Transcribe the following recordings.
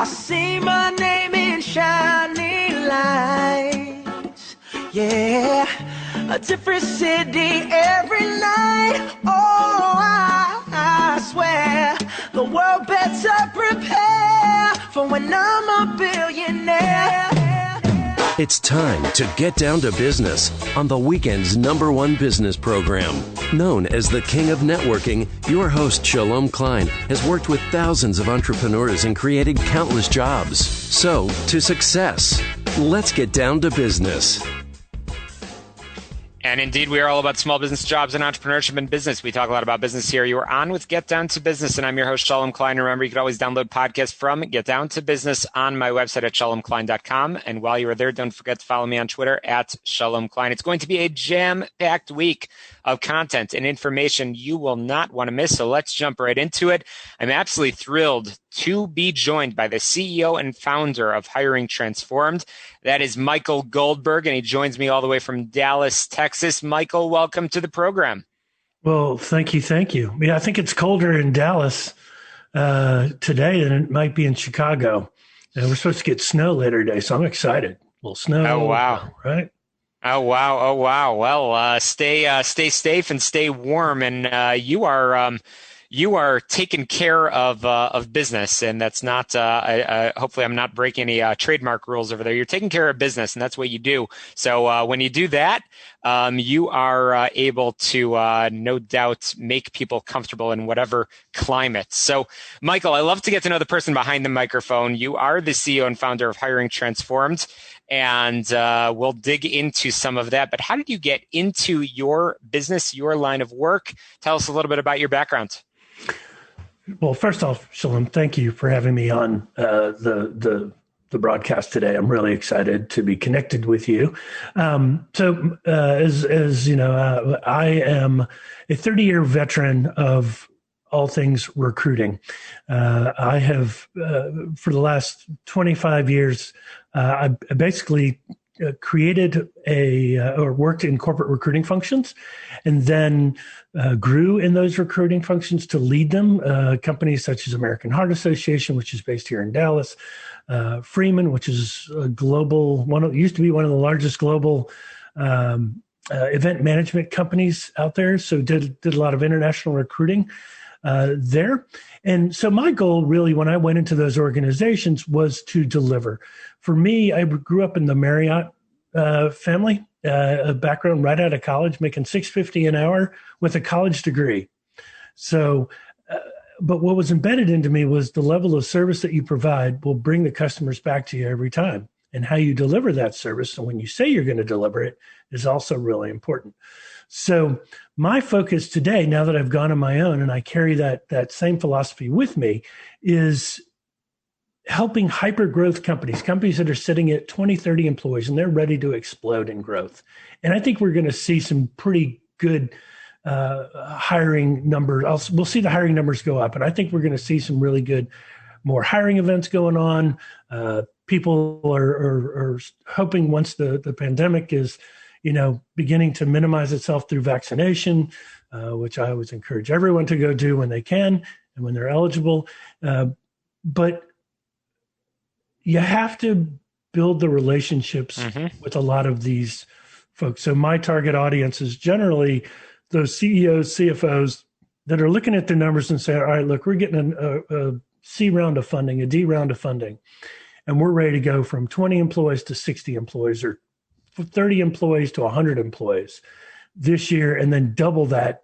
I see my name in shining lights. Yeah, a different city every night. Oh, I swear the world better prepare for when I'm a billionaire. It's time to get down to business on the weekend's #1 business program. Known as the King of Networking, your host, Shalom Klein, has worked with thousands of entrepreneurs and created countless jobs. So, to success. Let's get down to business. And indeed, we are all about small business, jobs, and entrepreneurship and business. We talk a lot about business here. You are on with Get Down to Business, and I'm your host, Shalom Klein. Remember, you can always download podcasts from Get Down to Business on my website at shalomklein.com. And while you are there, don't forget to follow me on Twitter at Shalom Klein. It's going to be a jam-packed week of content and information you will not want to miss. So let's jump right into it. I'm absolutely thrilled to be joined by the CEO and founder of Hiring Transformed. That is Michael Goldberg, and he joins me all the way from Dallas, Texas. Michael, welcome to the program. Well, thank you. Thank you. Yeah, I think it's colder in Dallas today than it might be in Chicago. And we're supposed to get snow later today, so I'm excited. A little snow. Oh, wow. Right? Oh, wow. Oh, wow. Well, stay safe and stay warm. And you are taking care of business, and that's not. Hopefully, I'm not breaking any trademark rules over there. You're taking care of business, and that's what you do. So when you do that, you are able to, no doubt, make people comfortable in whatever climate. So, Michael, I love to get to know the person behind the microphone. You are the CEO and founder of Hiring Transformed, and we'll dig into some of that. But how did you get into your business, your line of work? Tell us a little bit about your background. Well, first off, Shalom, thank you for having me on the broadcast today. I'm really excited to be connected with you. As you know, I am a 30-year veteran of all things recruiting. I have, for the last 25 years, I basically created or worked in corporate recruiting functions, and then grew in those recruiting functions to lead them. Companies such as American Heart Association, which is based here in Dallas, Freeman, which is a global used to be one of the largest global event management companies out there. So did a lot of international recruiting there. And so my goal really, when I went into those organizations, was to deliver. For me, I grew up in the Marriott family, a background right out of college, making $650 an hour with a college degree. So, but what was embedded into me was the level of service that you provide will bring the customers back to you every time. And how you deliver that service, and when you say you're going to deliver it, is also really important. So my focus today, now that I've gone on my own and I carry that same philosophy with me, is helping hyper-growth companies that are sitting at 20, 30 employees, and they're ready to explode in growth. And I think we're going to see some pretty good hiring numbers. We'll see the hiring numbers go up, and I think we're going to see some really good, more hiring events going on. People are hoping once the pandemic is, beginning to minimize itself through vaccination, which I always encourage everyone to go do when they can and when they're eligible. But you have to build the relationships with a lot of these folks. So my target audience is generally those CEOs, CFOs that are looking at their numbers and saying, all right, look, we're getting a C round of funding, a D round of funding, and we're ready to go from 20 employees to 60 employees or 30 employees to 100 employees this year, and then double that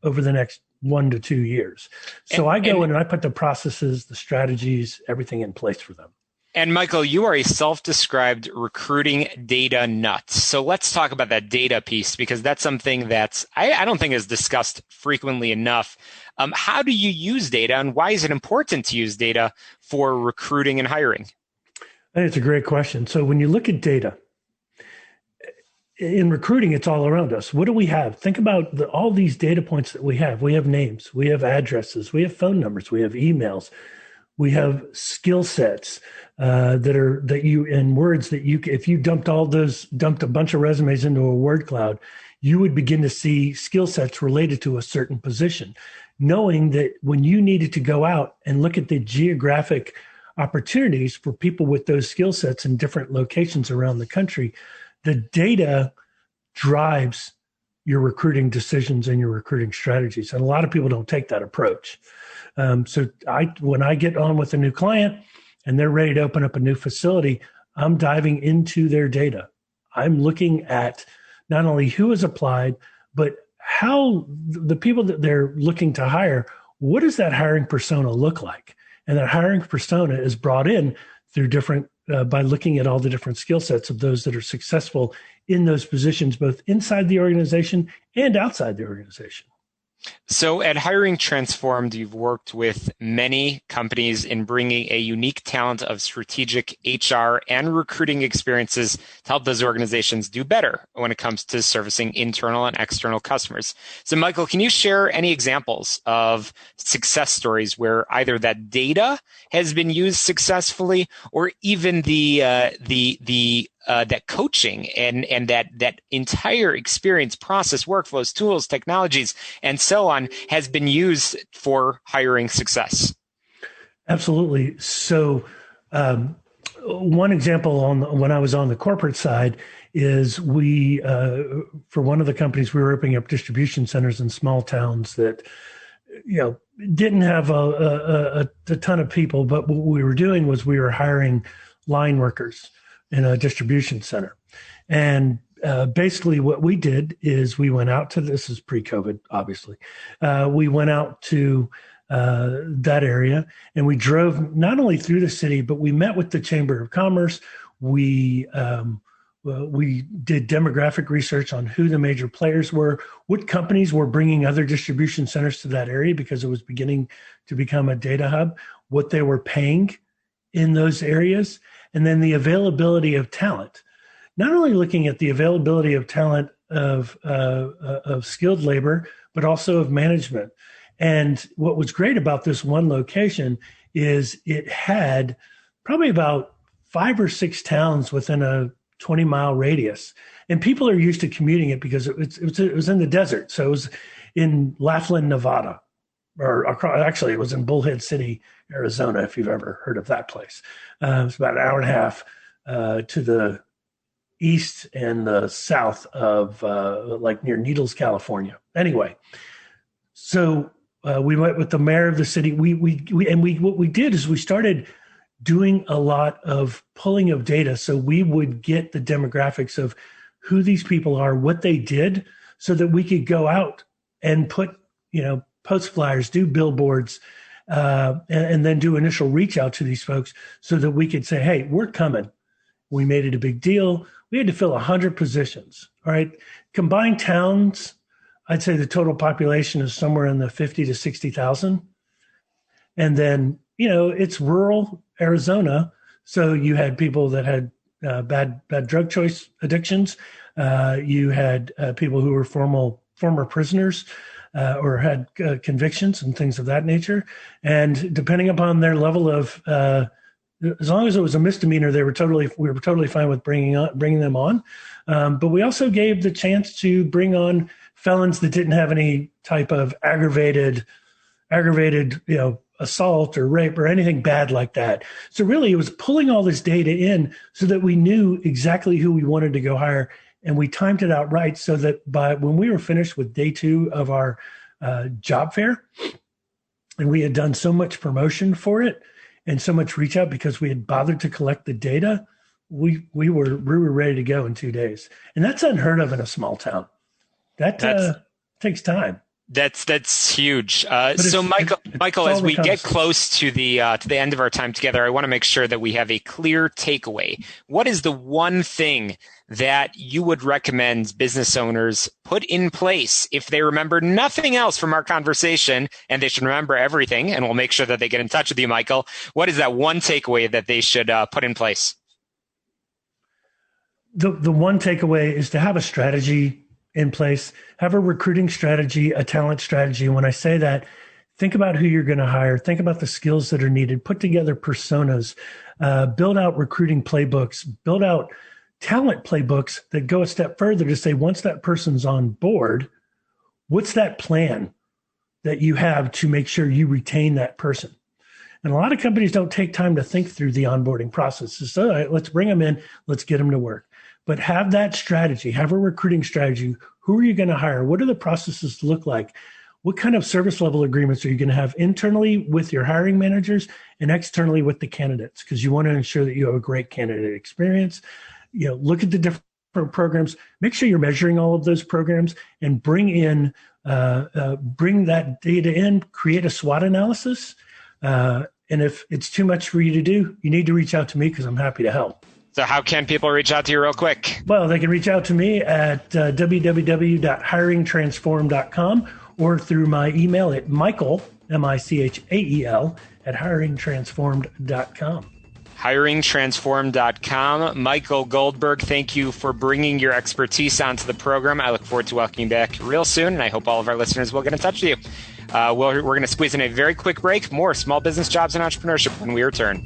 over the next 1 to 2 years. So I go in and I put the processes, the strategies, everything in place for them. And Michael, you are a self-described recruiting data nut. So let's talk about that data piece, because that's something that I don't think is discussed frequently enough. How do you use data, and why is it important to use data for recruiting and hiring? I think it's a great question. So when you look at data, in recruiting, it's all around us. What do we have? Think about all these data points that we have. We have names, we have addresses, we have phone numbers, we have emails, we have skill sets if you dumped a bunch of resumes into a word cloud, you would begin to see skill sets related to a certain position, knowing that when you needed to go out and look at the geographic opportunities for people with those skill sets in different locations around the country. The data drives your recruiting decisions and your recruiting strategies. And a lot of people don't take that approach. So when I get on with a new client and they're ready to open up a new facility, I'm diving into their data. I'm looking at not only who has applied, but how the people that they're looking to hire, what does that hiring persona look like? And that hiring persona is brought in through different, by looking at all the different skill sets of those that are successful in those positions, both inside the organization and outside the organization. So at Hiring Transformed, you've worked with many companies in bringing a unique talent of strategic HR and recruiting experiences to help those organizations do better when it comes to servicing internal and external customers. So Michael, can you share any examples of success stories where either that data has been used successfully or even that coaching and that entire experience, process, workflows, tools, technologies, and so on has been used for hiring success? Absolutely. So one example when I was on the corporate side is we, for one of the companies, we were opening up distribution centers in small towns that, didn't have a ton of people, but what we were doing was we were hiring line workers in a distribution center. And basically what we did is we went out to, this is pre-COVID, obviously. We went out to that area and we drove not only through the city, but we met with the Chamber of Commerce. We did demographic research on who the major players were, what companies were bringing other distribution centers to that area because it was beginning to become a data hub, what they were paying in those areas, and then the availability of talent. Not only looking at the availability of talent of skilled labor, but also of management. And what was great about this one location is it had probably about 5 or 6 towns within a 20-mile radius. And people are used to commuting it because it was in the desert. So it was in Laughlin, Nevada, actually it was in Bullhead City, Arizona, if you've ever heard of that place. It's about an hour and a half to the east and the south of like near Needles, California. Anyway, so we went with the mayor of the city. What we did is we started doing a lot of pulling of data. So we would get the demographics of who these people are, what they did, so that we could go out and put, post flyers, do billboards, and then do initial reach out to these folks so that we could say, hey, we're coming. We made it a big deal. We had to fill 100 positions. All right. Combined towns, I'd say the total population is somewhere in the 50 to 60,000. And then, it's rural Arizona. So you had people that had bad drug choice addictions. You had people who were former prisoners or had convictions and things of that nature. And depending upon their level of, as long as it was a misdemeanor, we were totally fine with bringing them on. But we also gave the chance to bring on felons that didn't have any type of aggravated, assault or rape or anything bad like that. So really it was pulling all this data in so that we knew exactly who we wanted to go hire. And we timed it out right so that when we were finished with day 2 of our job fair, and we had done so much promotion for it and so much reach out because we had bothered to collect the data, we were ready to go in 2 days. And that's unheard of in a small town. That takes time. That's huge. So Michael, as we get close to the end of our time together, I want to make sure that we have a clear takeaway. What is the one thing that you would recommend business owners put in place if they remember nothing else from our conversation, and they should remember everything, and we'll make sure that they get in touch with you, Michael? What is that one takeaway that they should put in place? The one takeaway is to have a strategy in place, have a recruiting strategy, a talent strategy. And when I say that, think about who you're going to hire, think about the skills that are needed, put together personas, build out recruiting playbooks, build out talent playbooks that go a step further to say, once that person's on board, what's that plan that you have to make sure you retain that person? And a lot of companies don't take time to think through the onboarding processes. So let's bring them in, let's get them to work. But have that strategy, have a recruiting strategy. Who are you going to hire? What are the processes look like? What kind of service level agreements are you going to have internally with your hiring managers and externally with the candidates? Because you want to ensure that you have a great candidate experience. Look at the different programs. Make sure you're measuring all of those programs and bring that data in. Create a SWOT analysis. And if it's too much for you to do, you need to reach out to me because I'm happy to help. So how can people reach out to you real quick? Well, they can reach out to me at www.hiringtransform.com or through my email at Michael, Michael, at hiringtransformed.com. hiringtransform.com. Michael Goldberg, thank you for bringing your expertise onto the program. I look forward to welcoming you back real soon, and I hope all of our listeners will get in touch with you. We're going to squeeze in a very quick break. More small business, jobs, and entrepreneurship when we return.